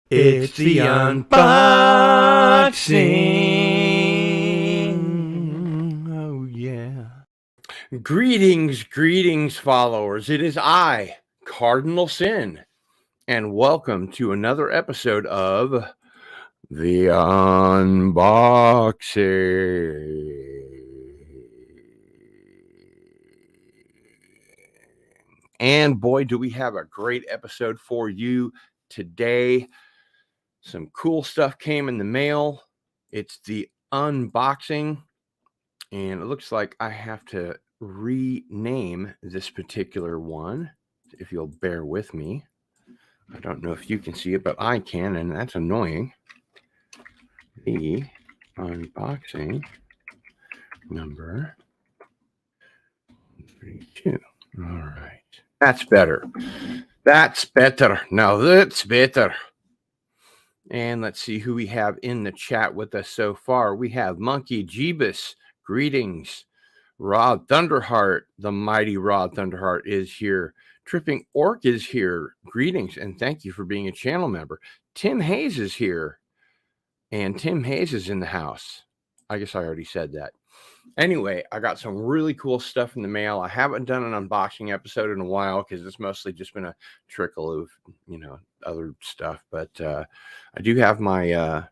It's the unboxing. Oh, yeah. Greetings, followers. It is I, Cardinal Sin, and welcome to another episode of the unboxing. And boy, do we have a great episode for you today. Some cool stuff came in the mail. It's the unboxing, and it looks like I have to rename this particular one, if you'll bear with me. I don't know if you can see it, but I can, and that's annoying. The unboxing number 32. All right. That's better. That's better. Now that's better. And let's see who we have in the chat with us so far. We have Monkey Jeebus. Greetings. Rod Thunderheart, the mighty Rod Thunderheart, is here. Tripping Orc is here. Greetings and thank you for being a channel member. Tim Hayes is here. And Tim Hayes is in the house. I guess I already said that. Anyway, I got some really cool stuff in the mail. I haven't done an unboxing episode in a while because it's mostly just been a trickle of, other stuff. But I do have my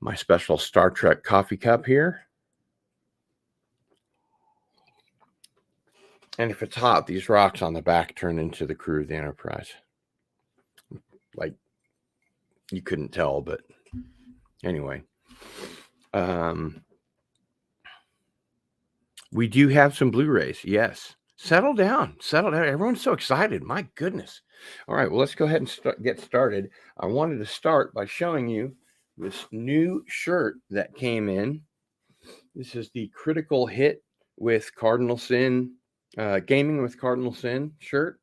my special Star Trek coffee cup here. And if it's hot, these rocks on the back turn into the crew of the Enterprise. Like, you couldn't tell, but anyway. We do have some Blu-rays, yes. Settle down. Everyone's so excited. My goodness. All right, well, let's go ahead and get started. I wanted to start by showing you this new shirt that came in. This is the Critical Hit with Cardinal Sin, Gaming with Cardinal Sin shirt.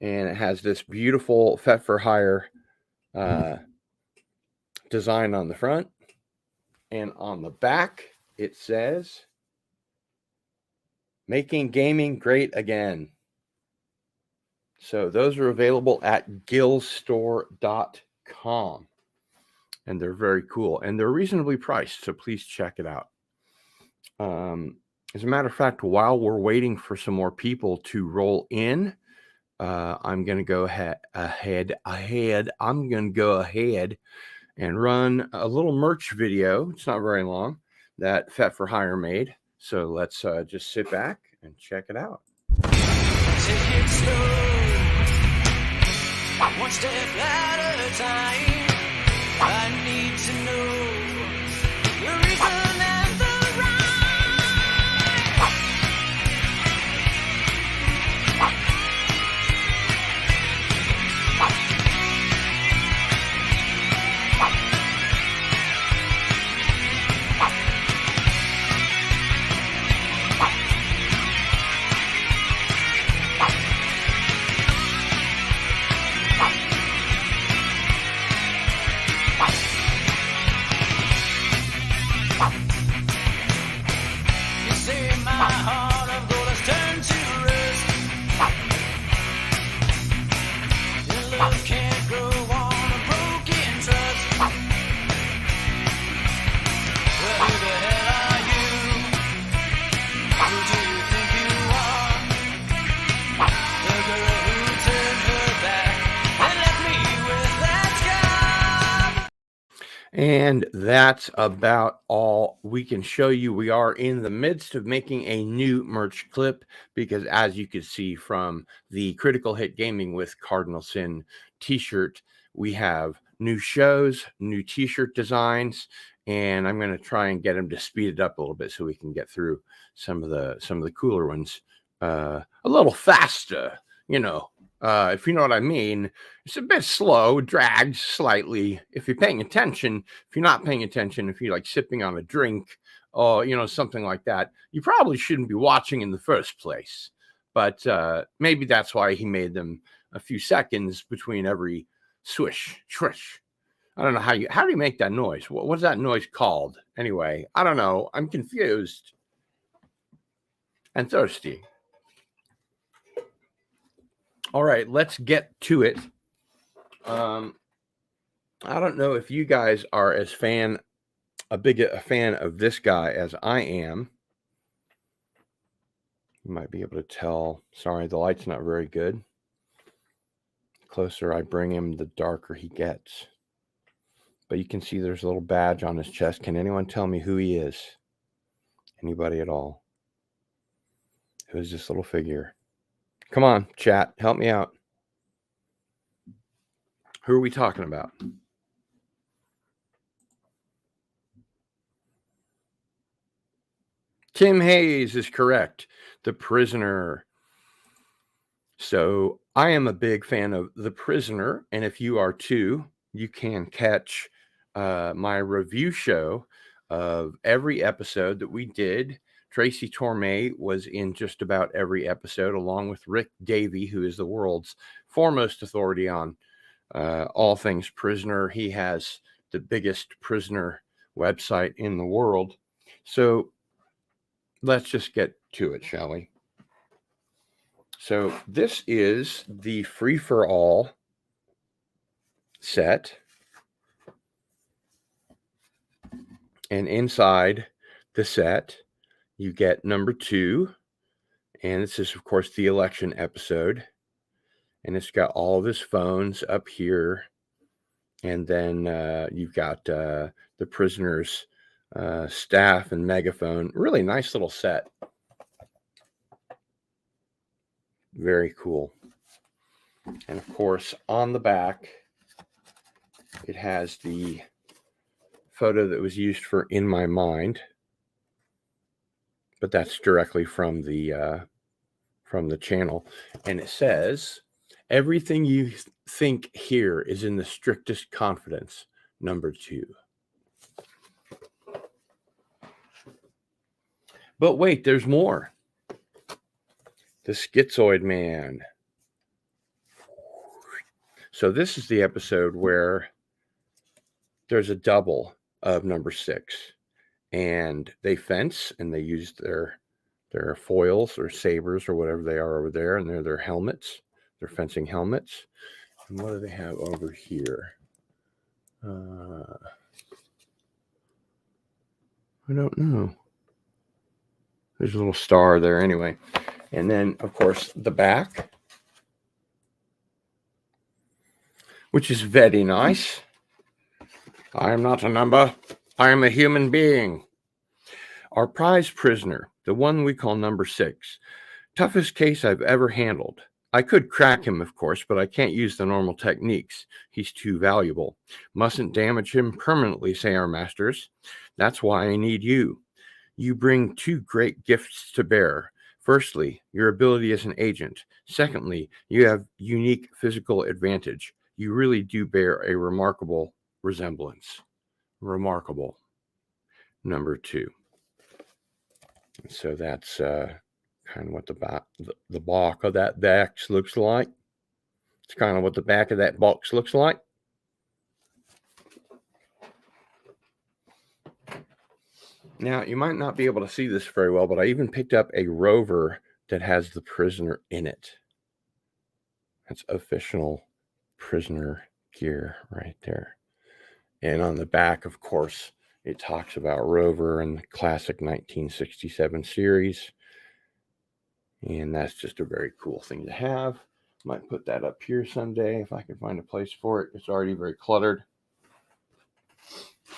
And it has this beautiful Fet for Hire design on the front. And on the back, it says, "Making gaming great again." So those are available at gillstore.com. And they're very cool. And they're reasonably priced, so please check it out. As a matter of fact, while we're waiting for some more people to roll in, I'm going to go ahead. I'm going to go ahead and run a little merch video. It's not very long, that Fet for Hire made. So let's just sit back and check it out. Take it slow, one step at a time. I need to know the reason and the rhyme. You say my heart of gold has turned to rust. Your love can't grow on a broken trust. Well, who the hell are you? Who do you think you are? The girl who turned her back and left me with that scar. And that's about all we can show you. We are in the midst of making a new merch clip because, as you can see from the Critical Hit Gaming with Cardinal Sin t-shirt, we have new shows, new t-shirt designs, and I'm going to try and get them to speed it up a little bit so we can get through some of the cooler ones a little faster, if you know what I mean. It's a bit slow, drags slightly if you're paying attention. If you're not paying attention, if you're like sipping on a drink or, something like that, you probably shouldn't be watching in the first place. But maybe that's why he made them a few seconds between every swish. I don't know how do you make that noise? What's that noise called? Anyway, I don't know. I'm confused and thirsty. All right, let's get to it. I don't know if you guys are as big a fan of this guy as I am. You might be able to tell. Sorry, the light's not very good. The closer I bring him, the darker he gets. But you can see there's a little badge on his chest. Can anyone tell me who he is? Anybody at all? Who is this little figure? Come on, chat, help me out. Who are we talking about? Tim Hayes is correct. The Prisoner. So I am a big fan of The Prisoner, and if you are too, you can catch my review show of every episode that we did. Tracy Torme was in just about every episode, along with Rick Davey, who is the world's foremost authority on all things Prisoner. He has the biggest Prisoner website in the world. So let's just get to it, shall we? So this is the free-for-all set. And inside the set, you get number 2. And this is, of course, the election episode. And it's got all of his phones up here. And then you've got the prisoner's staff and megaphone. Really nice little set. Very cool. And of course, on the back, it has the photo that was used for In My Mind, but that's directly from the channel. And it says, everything you think here is in the strictest confidence, number 2. But wait, there's more. The Schizoid Man. So this is the episode where there's a double of number 6, and they fence, and they use their foils or sabers or whatever they are over there, and they're their helmets, their fencing helmets. And what do they have over here? I don't know. There's a little star there anyway. And then, of course, the back, which is very nice. I am not a number. I am a human being. Our prize prisoner, the one we call number 6. Toughest case I've ever handled. I could crack him, of course, but I can't use the normal techniques. He's too valuable. Mustn't damage him permanently, say our masters. That's why I need you. You bring 2 great gifts to bear. Firstly, your ability as an agent. Secondly, you have unique physical advantage. You really do bear a remarkable resemblance. Remarkable. Number 2. So that's kind of what the back of that box looks like. It's kind of what the back of that box looks like. Now, you might not be able to see this very well, but I even picked up a rover that has the prisoner in it. That's official prisoner gear right there. And on the back, of course, it talks about Rover and the classic 1967 series. And that's just a very cool thing to have. Might put that up here someday if I can find a place for it. It's already very cluttered.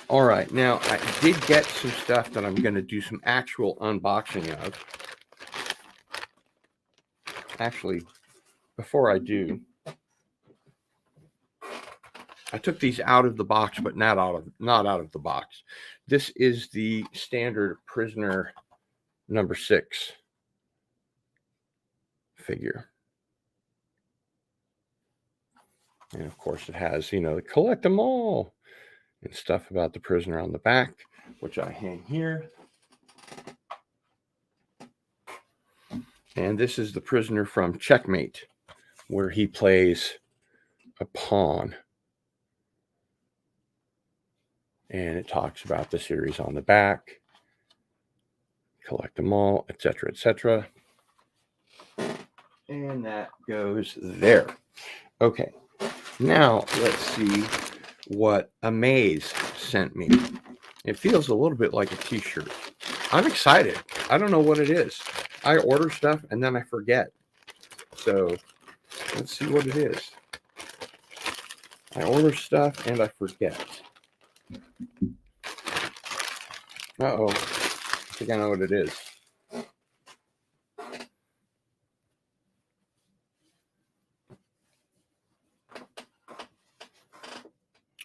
All right, now I did get some stuff that I'm going to do some actual unboxing of. Actually, before I do, I took these out of the box, but not out of the box. This is the standard prisoner number 6 figure. And of course it has, collect them all and stuff about the prisoner on the back, which I hang here. And this is the prisoner from Checkmate, where he plays a pawn. And it talks about the series on the back. Collect them all, etc., etc. And that goes there. Okay, now let's see what Amaze sent me. It feels a little bit like a t-shirt. I'm excited. I don't know what it is. I order stuff and then I forget. So let's see what it is. I order stuff and I forget. Uh-oh. I think I know what it is.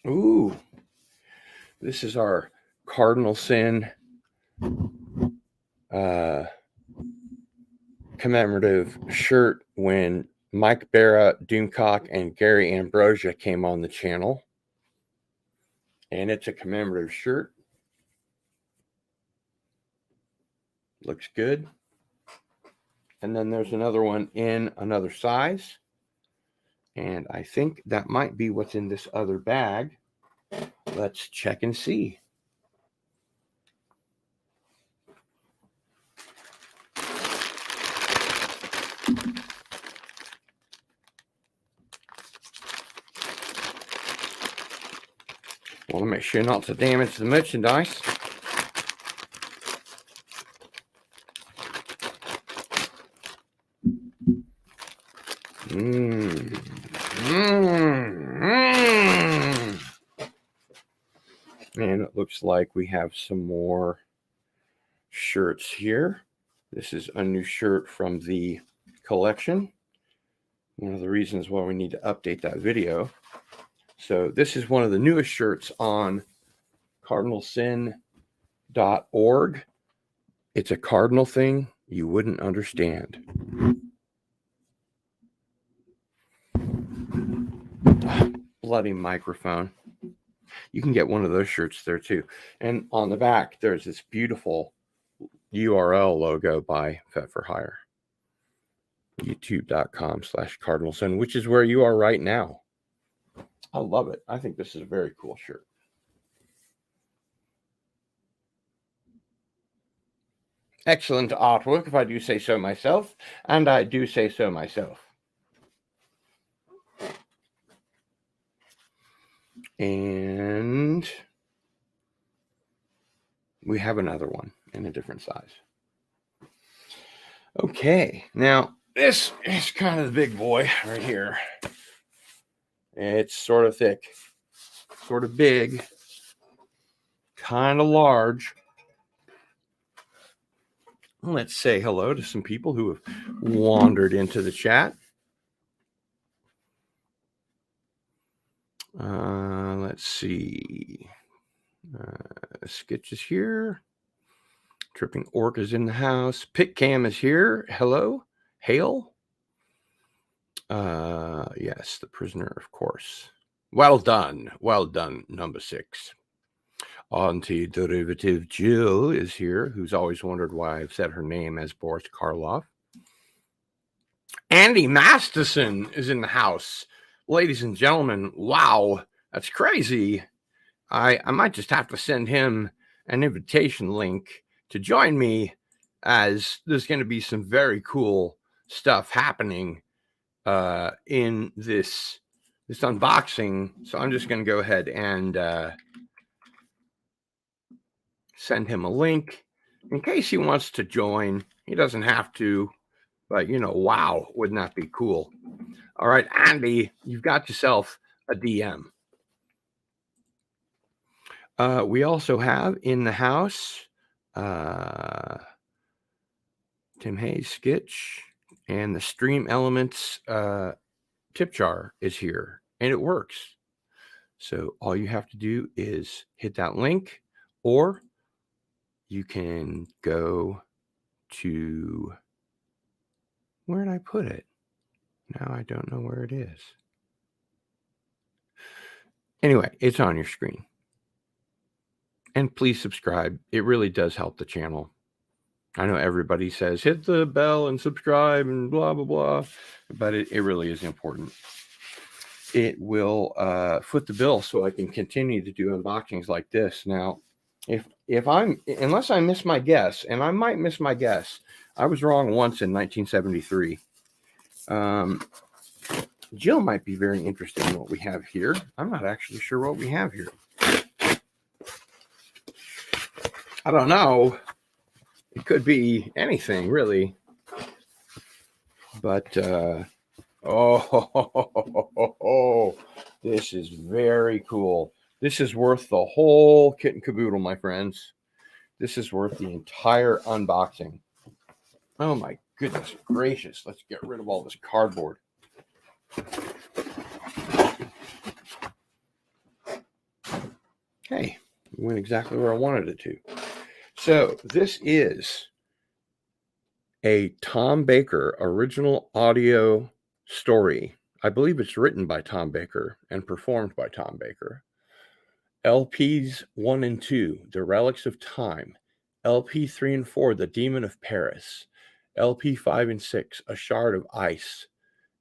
Ooh. This is our Cardinal Sin commemorative shirt when Mike Barra, Doomcock, and Gary Ambrosia came on the channel. And it's a commemorative shirt. Looks good. And then there's another one in another size. And I think that might be what's in this other bag. Let's check and see. Want to make sure not to damage the merchandise. And it looks like we have some more shirts here. This is a new shirt from the collection. One of the reasons why we need to update that video. So this is one of the newest shirts on cardinalsin.org. It's a cardinal thing you wouldn't understand. Bloody microphone. You can get one of those shirts there too. And on the back, there's this beautiful URL logo by Fet for Hire. youtube.com/cardinalsin, which is where you are right now. I love it. I think this is a very cool shirt. Excellent artwork, if I do say so myself, and I do say so myself. And we have another one in a different size. Okay, now this is kind of the big boy right here. It's sort of thick, sort of big, kind of large. Let's say hello to some people who have wandered into the chat. Let's see. Sketch is here. Tripping Orc is in the house. Pitcam is here. Hello. Hail. Yes, the prisoner, of course. Well done. Well done, number 6. Anti-derivative Jill is here, who's always wondered why I've said her name as Boris Karloff. Andy Masterson is in the house. Ladies and gentlemen, wow, that's crazy. I might just have to send him an invitation link to join me, as there's going to be some very cool stuff happening in this unboxing. So I'm just going to go ahead and send him a link in case he wants to join. He doesn't have to, but wow, wouldn't that be cool? All right, Andy, you've got yourself a DM. We also have in the house Tim Hayes sketch, and the Stream Elements tip jar is here, and it works. So all you have to do is hit that link, or you can go to, where did I put it? Now I don't know where it is. Anyway, it's on your screen. And please subscribe. It really does help the channel. I know everybody says hit the bell and subscribe and blah, blah, blah, but it really is important. It will foot the bill so I can continue to do unboxings like this. Now, unless I miss my guess, and I might miss my guess, I was wrong once in 1973. Jill might be very interested in what we have here. I'm not actually sure what we have here. I don't know. It could be anything, really. But, oh, this is very cool. This is worth the whole kit and caboodle, my friends. This is worth the entire unboxing. Oh, my goodness gracious. Let's get rid of all this cardboard. Hey, it went exactly where I wanted it to. So this is a Tom Baker original audio story. I believe it's written by Tom Baker and performed by Tom Baker. LPs 1 and 2, The Relics of Time. LP 3 and 4, The Demon of Paris. LP 5 and 6, A Shard of Ice.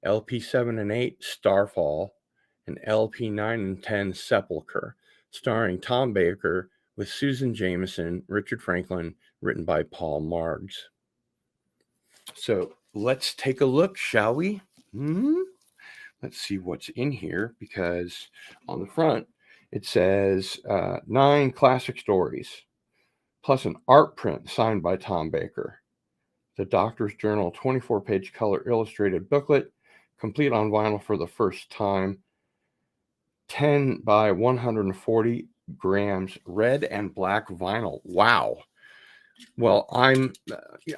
LP 7 and 8, Starfall. And LP 9 and 10, Sepulchre, starring Tom Baker with Susan Jameson, Richard Franklin, written by Paul Margs. So let's take a look, shall we? Let's see what's in here, because on the front it says 9 classic stories, plus an art print signed by Tom Baker. The Doctor's Journal 24-page color illustrated booklet, complete on vinyl for the first time. 10 by 140 grams, red and black vinyl. Wow. Well, I'm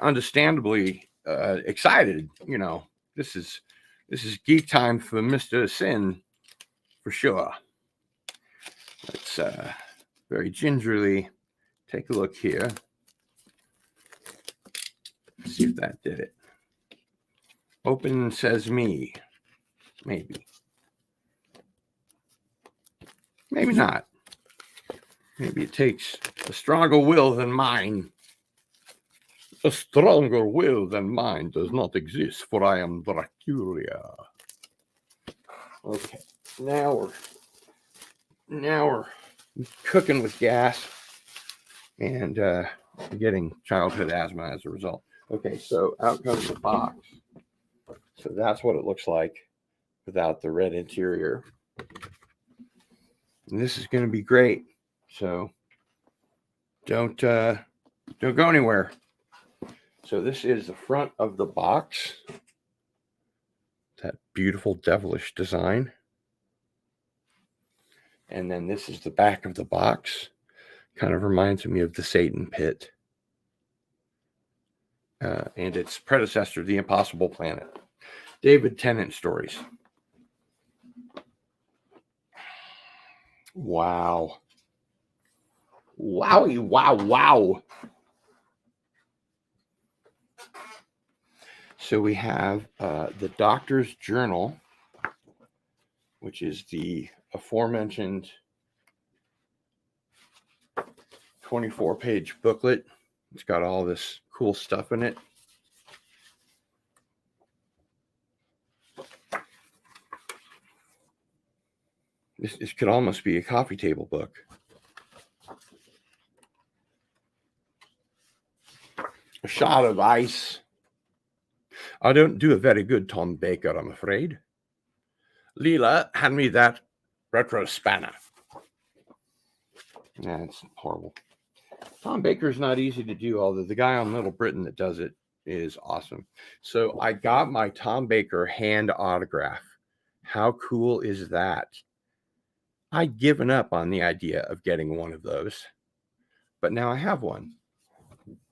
understandably excited. You know, this is geek time for Mr. Sin for sure. Let's very gingerly take a look here. See if that did it. Open says me. Maybe. Maybe not. Maybe it takes a stronger will than mine. A stronger will than mine does not exist, for I am Dracula. Okay, now we're cooking with gas and getting childhood asthma as a result. Okay, so out comes the box. So that's what it looks like without the red interior. And this is going to be great. So don't go anywhere. So this is the front of the box. That beautiful devilish design. And then this is the back of the box. Kind of reminds me of the Satan Pit. And its predecessor, The Impossible Planet. David Tennant stories. Wow. Wowie, wow, wow. So we have the Doctor's Journal, which is the aforementioned 24-page booklet. It's got all this cool stuff in it. This could almost be a coffee table book. A Shot of Ice. I don't do a very good Tom Baker, I'm afraid. Leela, hand me that retro spanner. Yeah, it's horrible. Tom Baker's not easy to do, although the guy on Little Britain that does it is awesome. So I got my Tom Baker hand autograph. How cool is that? I'd given up on the idea of getting one of those, but now I have one.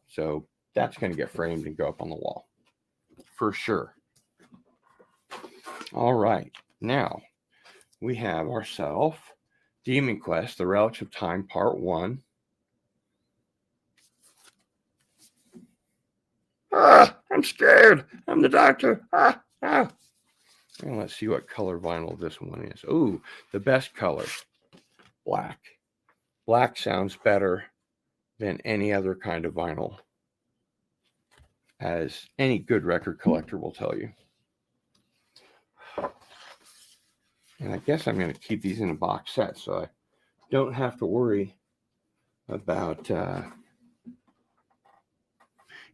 So that's going to get framed and go up on the wall for sure. All right. Now we have ourselves Demon Quest, The Relics of Time, Part 1. I'm scared. I'm the Doctor. And let's see what color vinyl this one is. Ooh, the best color, black. Black sounds better than any other kind of vinyl, as any good record collector will tell you. And I guess I'm going to keep these in a box set so I don't have to worry about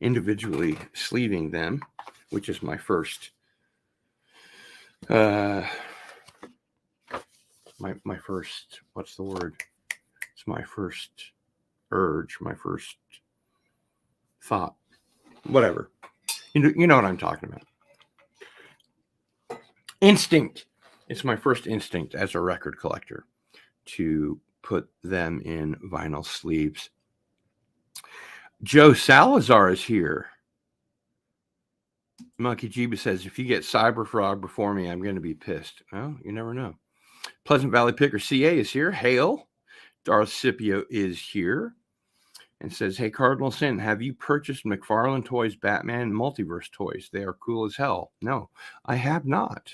individually sleeving them, which is my first My first, what's the word? It's my first urge, my first thought, whatever. You know what I'm talking about. Instinct. It's my first instinct as a record collector to put them in vinyl sleeves. Joe Salazar is here. Monkey Jeeba says, if you get Cyberfrog before me, I'm going to be pissed. Well, you never know. Pleasant Valley Picker CA is here. Hail. Darth Scipio is here and says, hey, Cardinal Sin, have you purchased McFarlane Toys Batman Multiverse toys? They are cool as hell. No, I have not.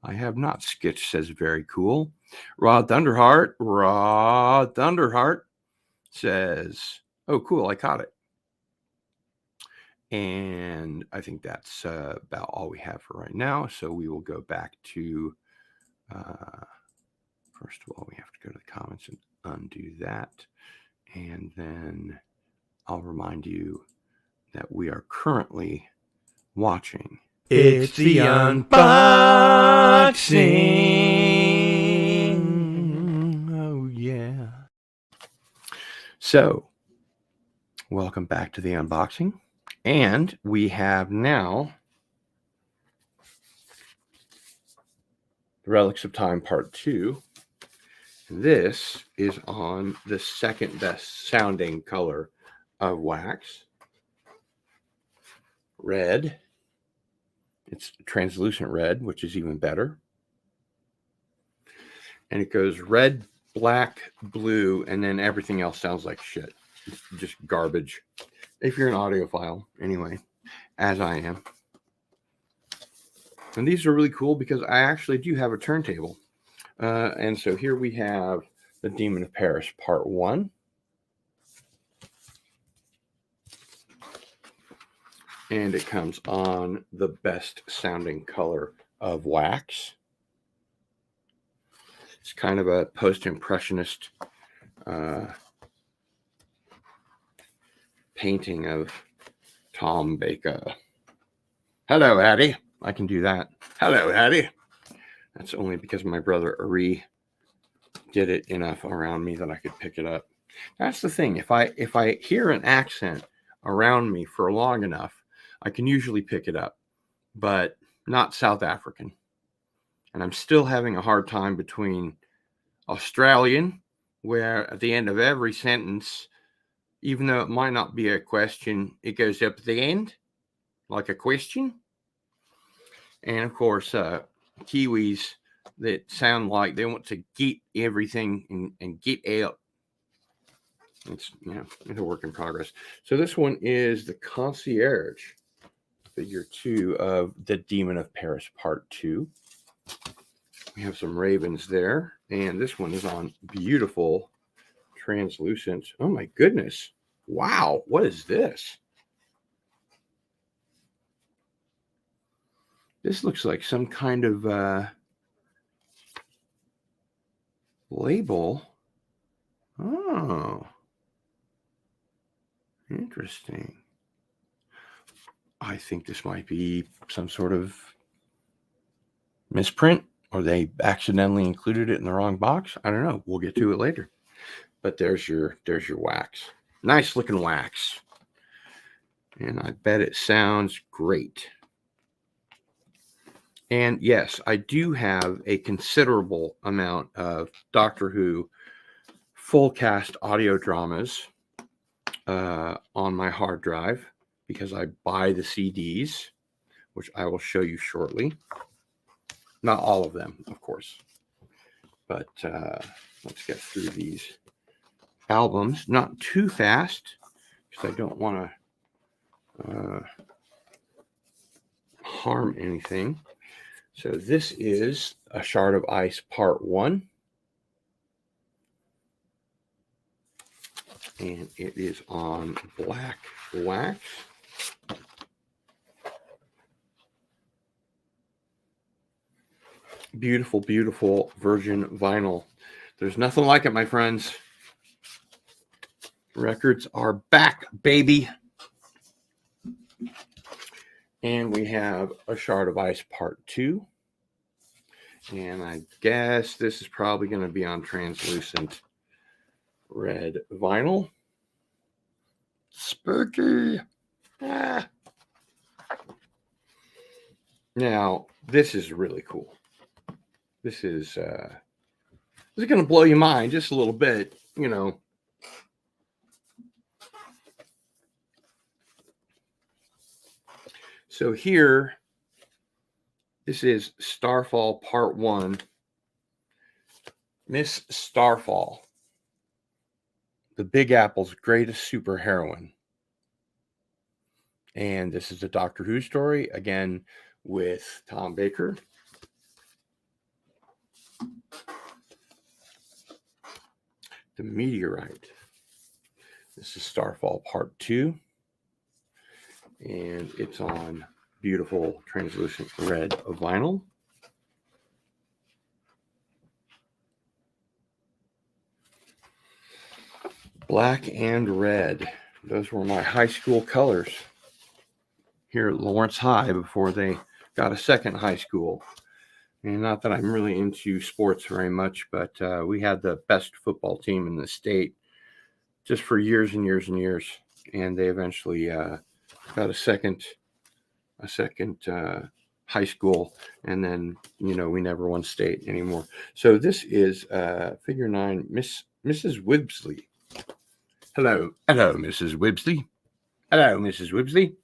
I have not. Skitch says, very cool. Rod Thunderheart says, oh, cool, I caught it. And I think that's about all we have for right now. So we will go back to, first of all, we have to go to the comments and undo that. And then I'll remind you that we are currently watching. It's the unboxing. Oh, yeah. So, welcome back to the unboxing. And we have now Relics of Time Part 2. This is on the second best sounding color of wax. Red. It's translucent red, which is even better. And it goes red, black, blue, and then everything else sounds like shit. It's just garbage. If you're an audiophile, anyway, as I am. And these are really cool because I actually do have a turntable. And so here we have The Demon of Paris Part 1. And it comes on the best sounding color of wax. It's kind of a post-impressionist painting of Tom Baker. Hello, Hattie. I can do that. Hello, Hattie. That's only because my brother Ari did it enough around me that I could pick it up. That's the thing. If I hear an accent around me for long enough, I can usually pick it up, but not South African. And I'm still having a hard time between Australian, where at the end of every sentence, even though it might not be a question, it goes up at the end like a question. And of course, Kiwis that sound like they want to get everything and get out. It's a work in progress. So this one is the Concierge, figure 2 of The Demon of Paris Part 2. We have some ravens there, and this one is on beautiful translucent. Oh my goodness. Wow, what is this? This looks like some kind of label. Oh, interesting. I think this might be some sort of misprint, or they accidentally included it in the wrong box. I don't know. We'll get to it later. But there's your wax. Nice looking wax. And I bet it sounds great. And yes, I do have a considerable amount of Doctor Who full cast audio dramas on my hard drive because I buy the CDs, which I will show you shortly. Not all of them, of course. But let's get through these albums. Not too fast because I don't want to harm anything. So this is A Shard of Ice Part 1. And it is on black wax. Beautiful, beautiful virgin vinyl. There's nothing like it, my friends. Records are back, baby. And we have A Shard of Ice Part 2. And I guess this is probably going to be on translucent red vinyl. Spooky. Ah. Now, this is really cool. This is going to blow your mind just a little bit, you know. So here, this is Starfall Part 1. Miss Starfall, the Big Apple's greatest superheroine. And this is a Doctor Who story, again, with Tom Baker. The Meteorite. This is Starfall Part 2. And it's on beautiful translucent red vinyl. Black and red. Those were my high school colors here at Lawrence High before they got a second high school. And not that I'm really into sports very much, but we had the best football team in the state just for years and years and years. And they eventually got a second high school, and then, you know, we never won state anymore. So this is figure 9, Mrs. Wibsley. Hello, Mrs. Wibsley. Hello, Mrs. Wibsley.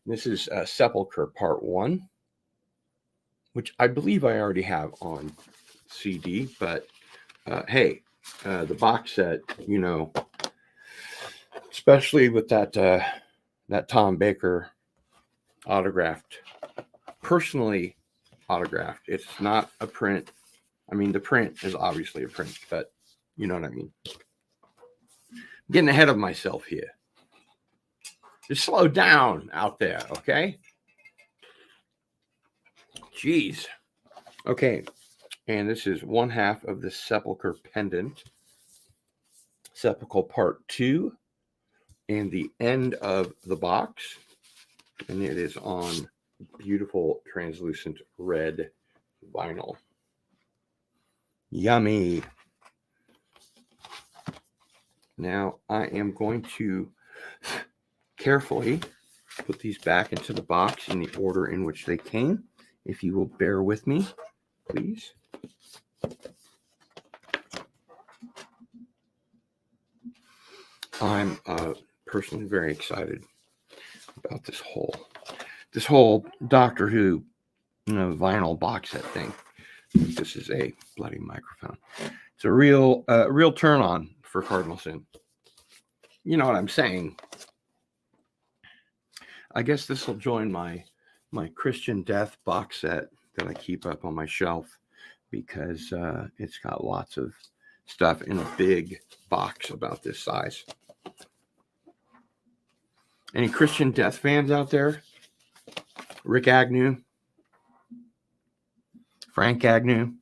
This is Sepulchre Part 1, which I believe I already have on CD, but hey, the box set, you know, especially with that Tom Baker autographed, personally autographed. It's not a print. I mean, the print is obviously a print, but you know what I mean. I'm getting ahead of myself here. Just slow down out there, okay? Jeez. Okay, and this is one half of the Sepulchre pendant. Sepulchre Part 2, and the end of the box. And it is on beautiful translucent red vinyl. Yummy. Now I am going to carefully put these back into the box in the order in which they came. If you will bear with me, please. I'm personally very excited about this whole Doctor Who, you know, vinyl box set thing. This is a bloody microphone. It's a real turn on for Cardinal Sin. You know what I'm saying? I guess this will join my Christian Death box set that I keep up on my shelf, because it's got lots of stuff in a big box about this size. Any Christian Death fans out there? Rick Agnew, Frank Agnew,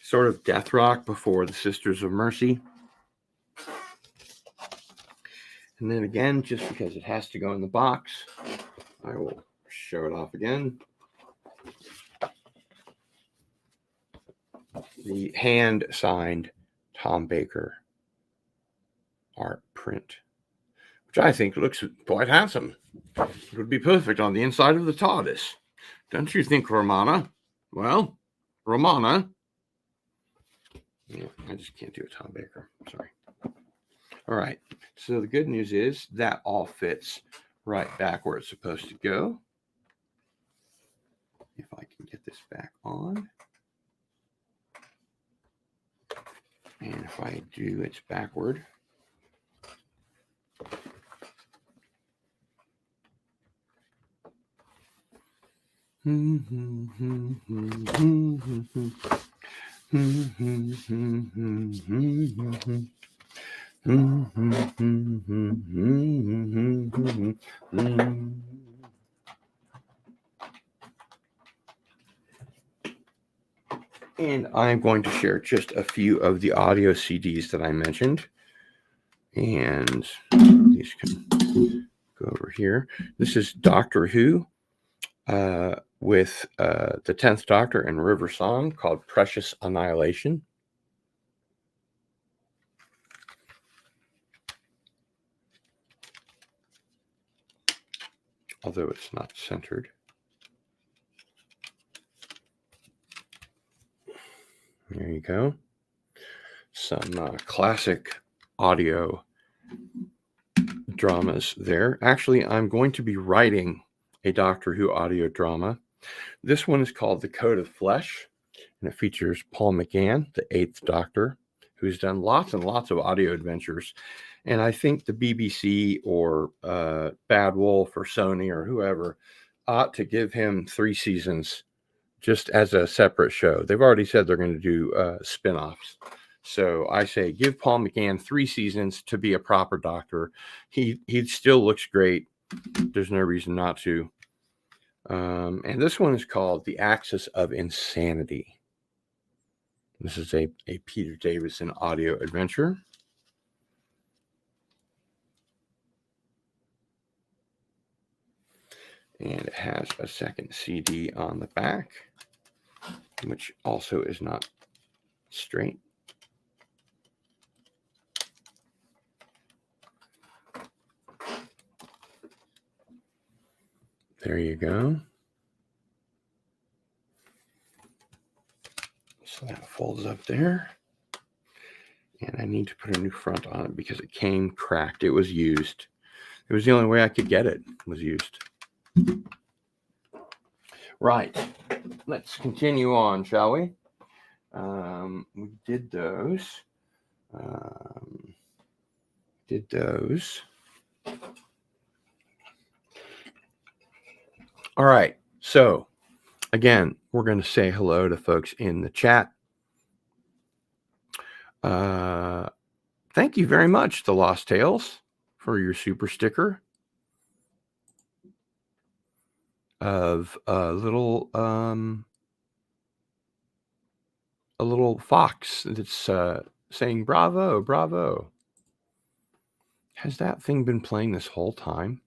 sort of death rock before the Sisters of Mercy. And then again, just because it has to go in the box, I will show it off again. The hand-signed Tom Baker art print, which I think looks quite handsome. It would be perfect on the inside of the TARDIS. Don't you think, Romana? Well, Romana. Yeah, I just can't do a Tom Baker. Sorry. All right. So the good news is that all fits right back where it's supposed to go. If I can get this back on. And if I do, it's backward. And I'm going to share just a few of the audio CDs that I mentioned. And these can go over here. This is Doctor Who, with the 10th Doctor and River Song called Precious Annihilation. Although it's not centered. There you go. Some classic audio dramas there. Actually, I'm going to be writing a Doctor Who audio drama. This one is called The Code of Flesh, and it features Paul McGann, the 8th Doctor, who's done lots and lots of audio adventures. And I think the BBC or Bad Wolf or Sony or whoever ought to give him 3 seasons just as a separate show. They've already said they're going to do spin-offs. So I say give Paul McGann 3 seasons to be a proper Doctor. He still looks great. There's no reason not to. And this one is called The Axis of Insanity. This is a Peter Davison audio adventure. And it has a second CD on the back, which also is not straight. There you go. So that folds up there. And I need to put a new front on it because it came cracked. It was used. It was the only way I could get it, was used. Right. Let's continue on, shall we? We did those. All right. So, again, we're going to say hello to folks in the chat. Thank you very much, The Lost Tales, for your super sticker of a little fox that's saying bravo, bravo. Has that thing been playing this whole time?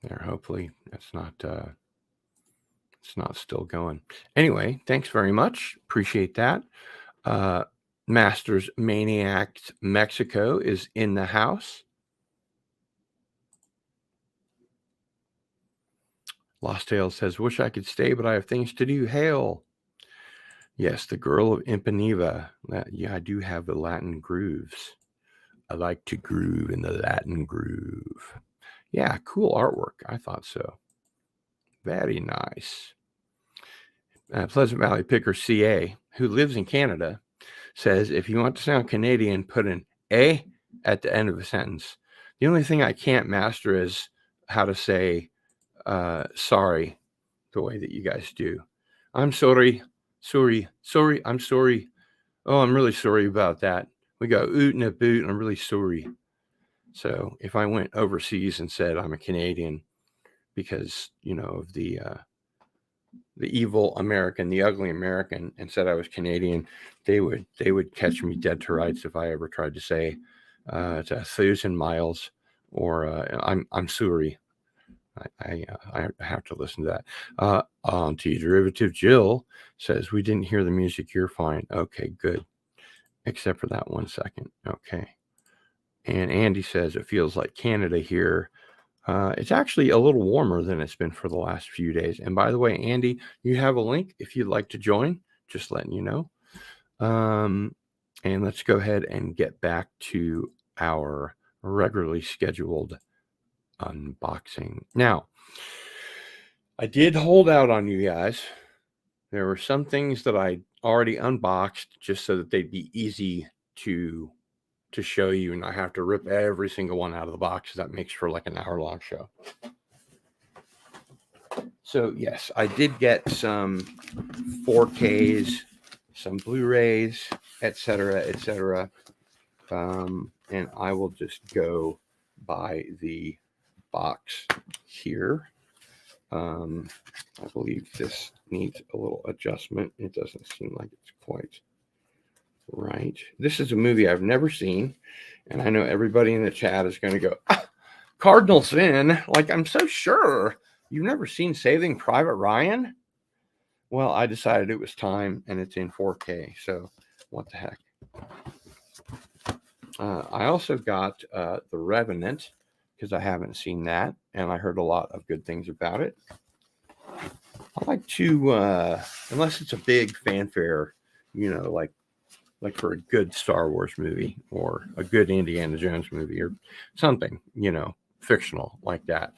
There, hopefully that's not it's not still going. Anyway, thanks very much. Appreciate that. Masters Maniac Mexico is in the house. Lost Tales says, wish I could stay, but I have things to do. Hail. Yes, the Girl of Ipanema. Yeah, I do have the Latin grooves. I like to groove in the Latin groove. Yeah, cool artwork. I thought so. Very nice. Pleasant Valley Picker CA, who lives in Canada, says, if you want to sound Canadian, put an A at the end of a sentence. The only thing I can't master is how to say sorry the way that you guys do. I'm sorry. I'm sorry. Oh, I'm really sorry about that. We go oot and a boot, and I'm really sorry. So if I went overseas and said I'm a Canadian because, you know, of the evil American, the ugly American, and said I was Canadian, they would catch me dead to rights if I ever tried to say it's 1,000 miles or I'm sorry. I have to listen to that. T-Derivative Jill says, we didn't hear the music. You're fine. Okay, good. Except for that 1 second. Okay. And Andy says, it feels like Canada here. It's actually a little warmer than it's been for the last few days. And by the way, Andy, you have a link if you'd like to join, just letting you know. And let's go ahead and get back to our regularly scheduled unboxing. Now, I did hold out on you guys. There were some things that I already unboxed just so that they'd be easy to show you and I have to rip every single one out of the box. That makes for like an hour-long show. So yes, I did get some 4Ks, some Blu-rays, etc., etc. And I will just go by the box here. I believe this needs a little adjustment. It doesn't seem like it's quite Right. This is a movie I've never seen, and I know everybody in the chat is going to go, Cardinal Sin. Like, I'm so sure you've never seen Saving Private Ryan. Well, I decided it was time, and it's in 4K. So, what the heck? I also got The Revenant because I haven't seen that, and I heard a lot of good things about it. I like to, unless it's a big fanfare, like for a good Star Wars movie or a good Indiana Jones movie or something, fictional like that.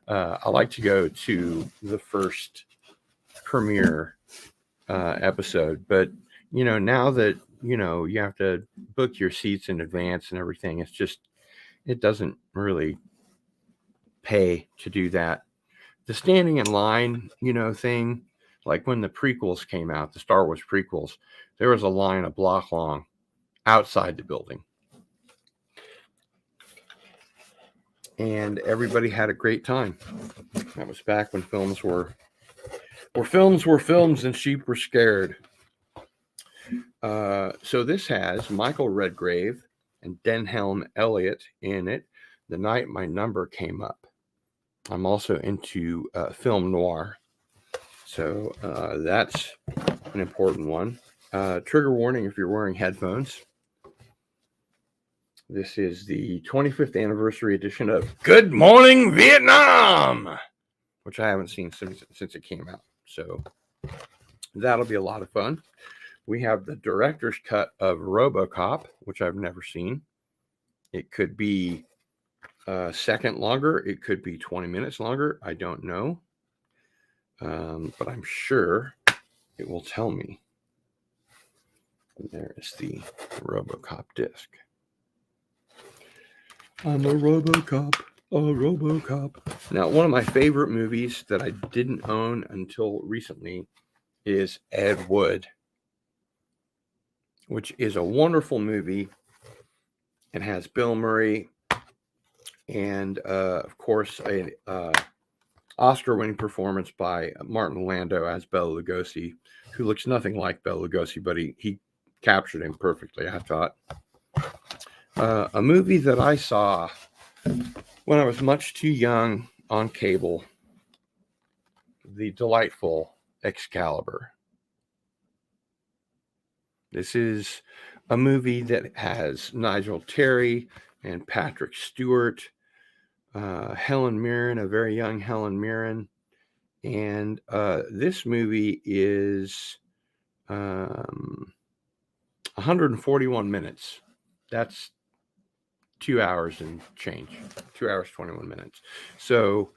I like to go to the first premiere episode, but now that you have to book your seats in advance and everything, it doesn't really pay to do that. The standing in line, thing, like when the prequels came out, the Star Wars prequels, there was a line a block long outside the building. And everybody had a great time. That was back when films were films and sheep were scared. So this has Michael Redgrave and Denhelm Elliott in it. The Night My Number Came Up. I'm also into film noir. So that's an important one. Trigger warning if you're wearing headphones. This is the 25th anniversary edition of Good Morning Vietnam, which I haven't seen since it came out. So that'll be a lot of fun. We have the director's cut of RoboCop, which I've never seen. It could be a second longer. It could be 20 minutes longer. I don't know. But I'm sure it will tell me. And there is the RoboCop disc. I'm a RoboCop, a RoboCop. Now, one of my favorite movies that I didn't own until recently is Ed Wood, which is a wonderful movie. It has Bill Murray and, of course, a Oscar-winning performance by Martin Landau as Bela Lugosi, who looks nothing like Bela Lugosi, but he captured him perfectly, I thought. A movie that I saw when I was much too young on cable, the delightful Excalibur. This is a movie that has Nigel Terry and Patrick Stewart, Helen Mirren, a very young Helen Mirren. And this movie is 141 minutes. That's 2 hours and change, 2 hours, 21 minutes. So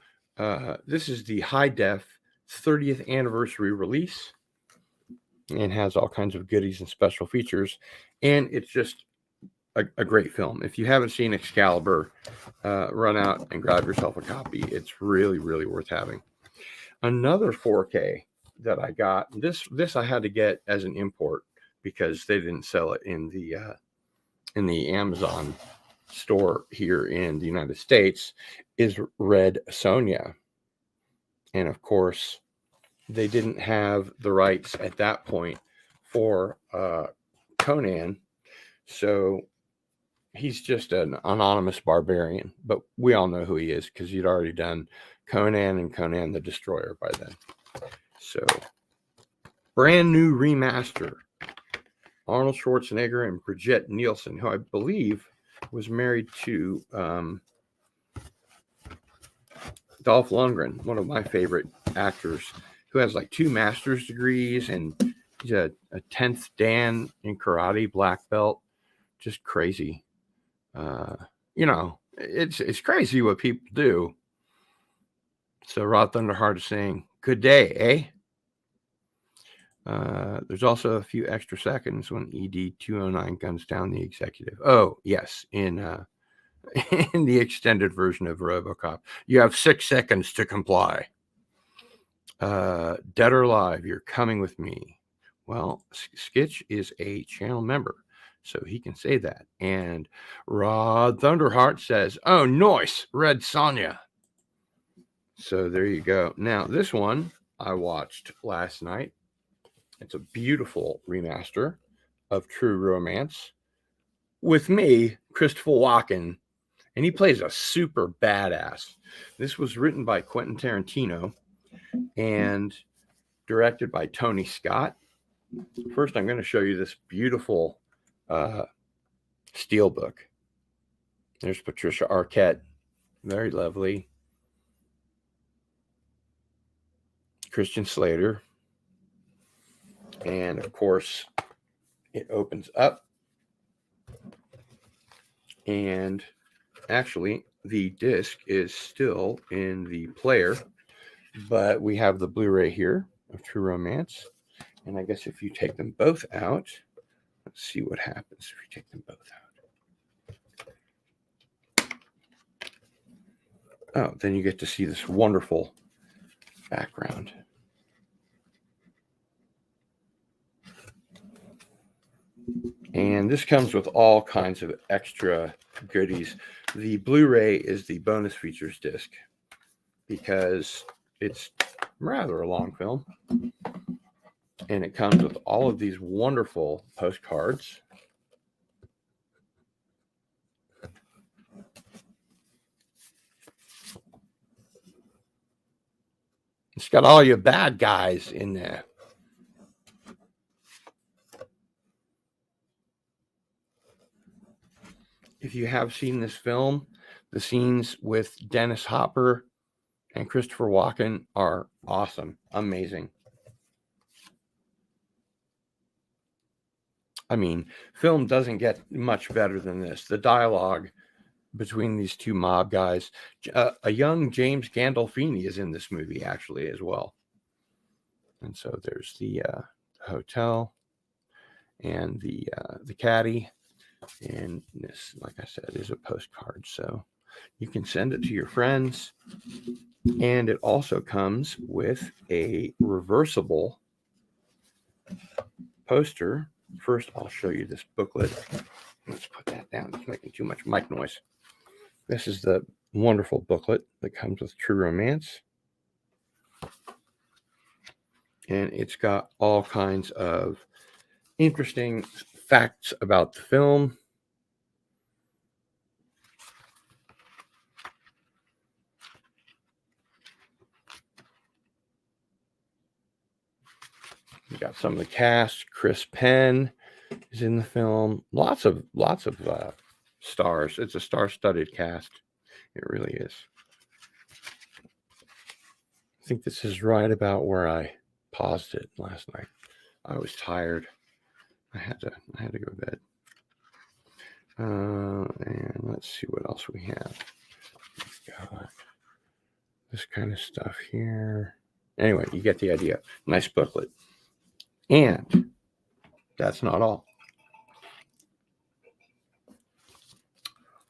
this is the high def 30th anniversary release and has all kinds of goodies and special features. And it's just a great film. If you haven't seen Excalibur, run out and grab yourself a copy. It's really, really worth having. Another 4K that I got, this I had to get as an import because they didn't sell it in the Amazon store here in the United States, is Red Sonja. And of course, they didn't have the rights at that point for Conan. So he's just an anonymous barbarian, but we all know who he is because he'd already done Conan and Conan the Destroyer by then. So brand new remaster. Arnold Schwarzenegger and Brigitte Nielsen, who I believe was married to Dolph Lundgren, one of my favorite actors, who has like 2 master's degrees, and he's a 10th Dan in karate, black belt. Just crazy. It's crazy what people do. So Rod Thunderheart is saying, good day, eh? There's also a few extra seconds when ED 209 guns down the executive. Oh, yes, in the extended version of RoboCop. You have 6 seconds to comply. Dead or Alive, You're Coming With Me. Well, Skitch is a channel member, so he can say that. And Rod Thunderheart says, oh, nice, Red Sonja. So there you go. Now, this one I watched last night. It's a beautiful remaster of True Romance with me, Christopher Walken, and he plays a super badass. This was written by Quentin Tarantino and directed by Tony Scott. First, I'm going to show you this beautiful steelbook. There's Patricia Arquette, very lovely. Christian Slater. And of course, it opens up. And actually, the disc is still in the player, but we have the Blu-ray here of True Romance. And I guess if you take them both out, let's see what happens if you take them both out. Oh, then you get to see this wonderful background. And this comes with all kinds of extra goodies. The Blu-ray is the bonus features disc because it's rather a long film. And it comes with all of these wonderful postcards. It's got all your bad guys in there. If you have seen this film, the scenes with Dennis Hopper and Christopher Walken are awesome, amazing. I mean, film doesn't get much better than this. The dialogue between these two mob guys, a young James Gandolfini is in this movie actually as well. And so there's the hotel and the caddy. And this, like I said, is a postcard. So you can send it to your friends. And it also comes with a reversible poster. First, I'll show you this booklet. Let's put that down. It's making too much mic noise. This is the wonderful booklet that comes with True Romance. And it's got all kinds of interesting facts about the film. We got some of the cast. Chris Penn is in the film. Lots of stars. It's a star-studded cast. It really is. I think this is right about where I paused it last night. I was tired. I had to go to bed. And let's see what else we have. We've got this kind of stuff here. Anyway, you get the idea. Nice booklet. And that's not all.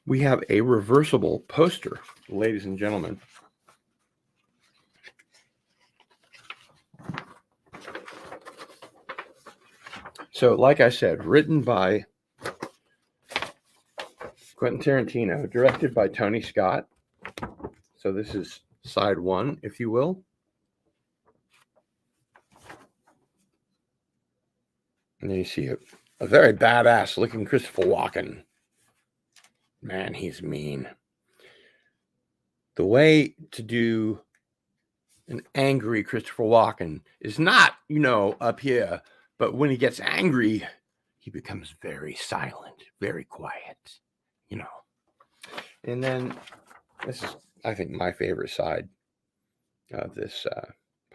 We have a reversible poster, ladies and gentlemen. So, like I said, written by Quentin Tarantino, directed by Tony Scott. So this is side one, if you will. And then you see a very badass looking Christopher Walken. Man, he's mean. The way to do an angry Christopher Walken is not, up here, but when he gets angry, he becomes very silent, very quiet, And then this is, I think, my favorite side of this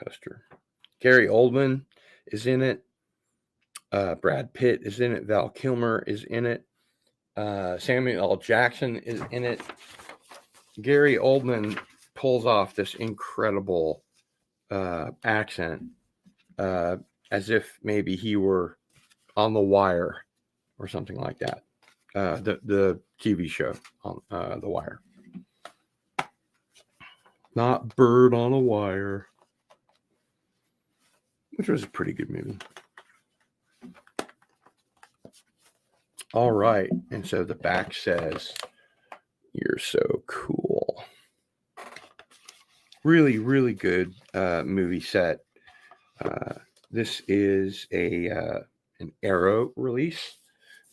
poster. Gary Oldman is in it. Brad Pitt is in it. Val Kilmer is in it. Samuel L. Jackson is in it. Gary Oldman pulls off this incredible accent as if maybe he were on The Wire or something like that. The TV show on The Wire. Not Bird on a Wire, which was a pretty good movie. All right. And so the back says, "You're so cool." Really, really good movie set. This is a an Arrow release.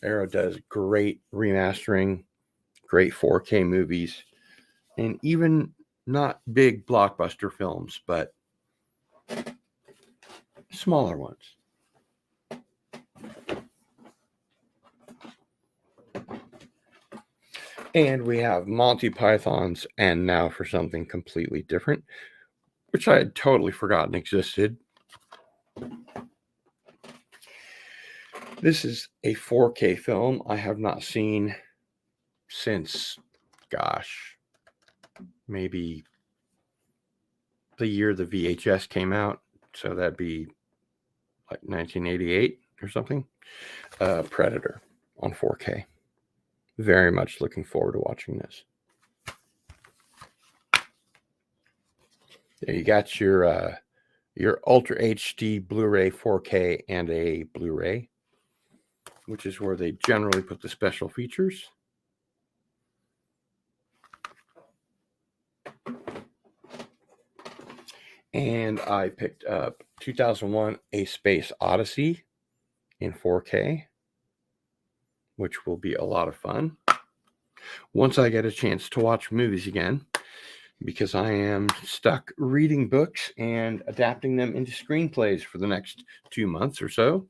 Arrow does great remastering, great 4K movies, and even not big blockbuster films, but smaller ones. And we have Monty Python's And Now for Something Completely Different, which I had totally forgotten existed. This is a 4K film I have not seen since, gosh, maybe the year the VHS came out. So that'd be like 1988 or something. Predator on 4K. Very much looking forward to watching this. There you got your Ultra HD Blu-ray 4K and a Blu-ray, which is where they generally put the special features. And I picked up 2001 A Space Odyssey in 4K, which will be a lot of fun once I get a chance to watch movies again, because I am stuck reading books and adapting them into screenplays for the next 2 months or so.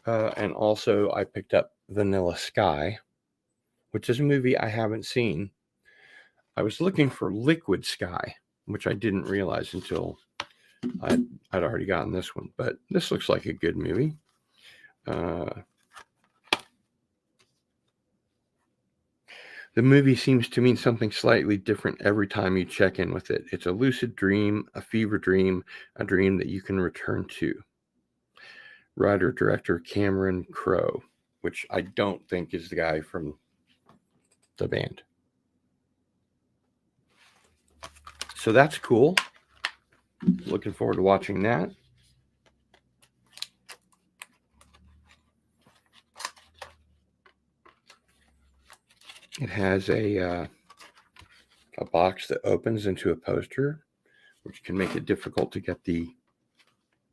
And also I picked up Vanilla Sky, which is a movie I haven't seen. I was looking for Liquid Sky, which I didn't realize until I'd already gotten this one, but this looks like a good movie. The movie seems to mean something slightly different every time you check in with it. It's a lucid dream, a fever dream, a dream that you can return to. Writer-director Cameron Crowe, which I don't think is the guy from the band. So that's cool. Looking forward to watching that. It has a box that opens into a poster, which can make it difficult to get the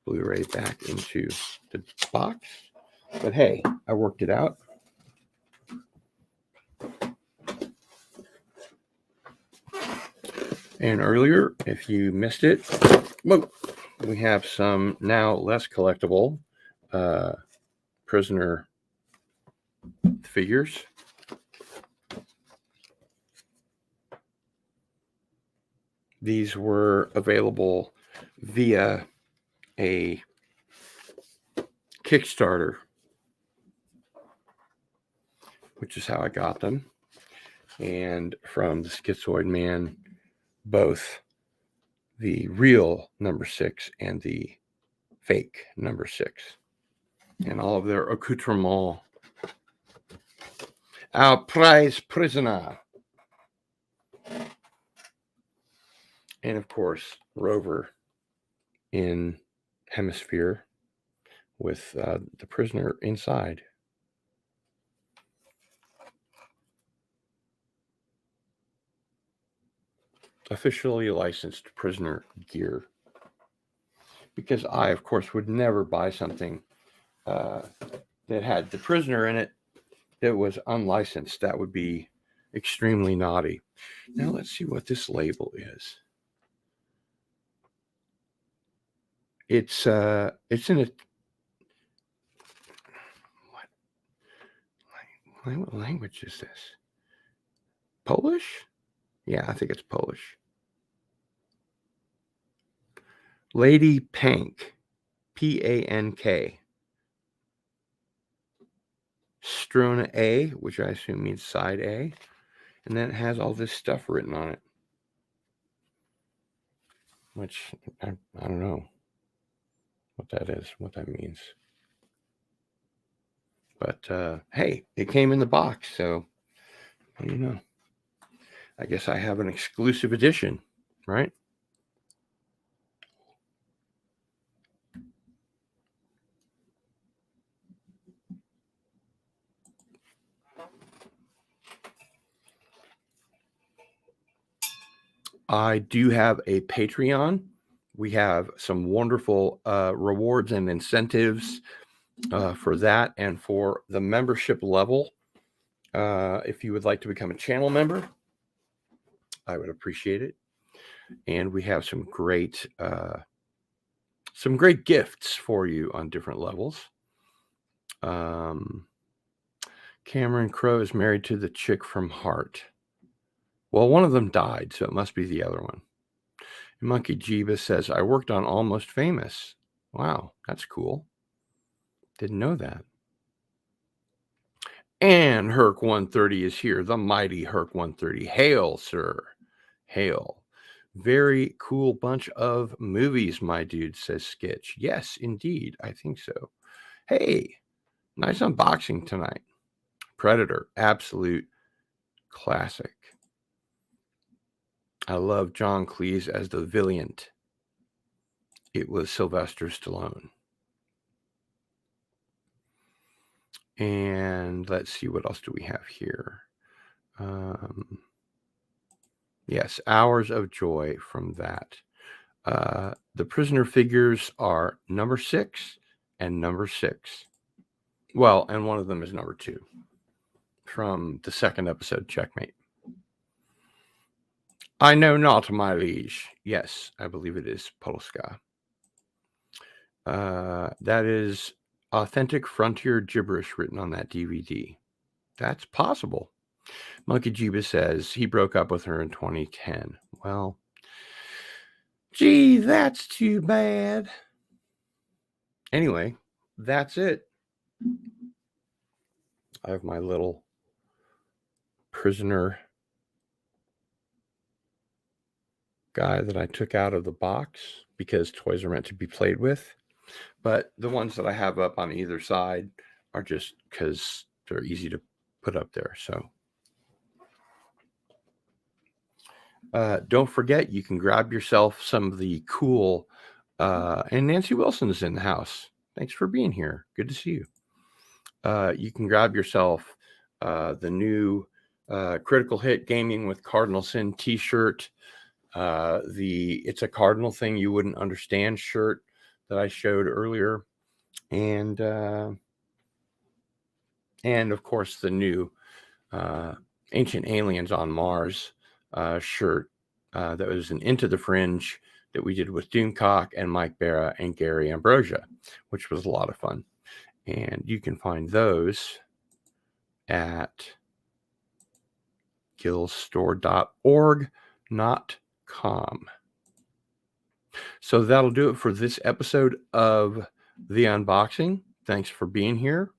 Blu-ray back into the box. But hey, I worked it out. And earlier, if you missed it, we have some now less collectible prisoner figures. These were available via a Kickstarter, which is how I got them. And from the Schizoid Man, both the real number 6 and the fake number 6. And all of their accoutrements. Our prize prisoner. And of course, Rover in Hemisphere with the prisoner inside. Officially licensed prisoner gear. Because I, of course, would never buy something that had the prisoner in it that was unlicensed. That would be extremely naughty. Now let's see what this label is. It's in a what language is this? Polish? Yeah, I think it's Polish. Lady Pank, Pank. Strona A, which I assume means side A, and then it has all this stuff written on it, which I don't know what that is, what that means. But hey, it came in the box, so what do you know? I guess I have an exclusive edition, right? I do have a Patreon. We have some wonderful rewards and incentives for that and for the membership level. If you would like to become a channel member, I would appreciate it. And we have some great gifts for you on different levels. Cameron Crowe is married to the chick from Heart. Well, one of them died, so it must be the other one. Monkey Jeebus says, I worked on Almost Famous. Wow, that's cool. Didn't know that. And Herc 130 is here, the mighty Herc 130. Hail, sir. Hail. Very cool bunch of movies, my dude, says Sketch. Yes, indeed. I think so. Hey, nice unboxing tonight. Predator, absolute classic. I love John Cleese as the Valiant. It was Sylvester Stallone. And let's see, what else do we have here? Yes, Hours of Joy from that. The prisoner figures are number 6 and number 6. Well, and one of them is number 2 from the second episode, Checkmate. I know not, my liege. Yes, I believe it is Polska. That is authentic frontier gibberish written on that DVD. That's possible. Monkey Jeeba says he broke up with her in 2010. Well, gee, that's too bad. Anyway, that's it. I have my little prisoner guy that I took out of the box because toys are meant to be played with. But the ones that I have up on either side are just because they're easy to put up there. So don't forget, you can grab yourself some of the cool, and Nancy Wilson is in the house. Thanks for being here. Good to see you. You can grab yourself the new Critical Hit Gaming with Cardinal Sin t-shirt, the It's a Cardinal Thing You Wouldn't Understand shirt that I showed earlier, and of course the new Ancient Aliens on Mars shirt that was an Into the Fringe that we did with Doomcock and Mike Barra and Gary Ambrosia, which was a lot of fun. And you can find those at guildstore.org, not com. So that'll do it for this episode of the unboxing. Thanks for being here.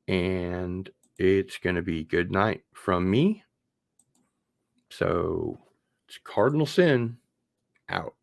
And it's going to be good night from me. So it's Cardinal Sin out.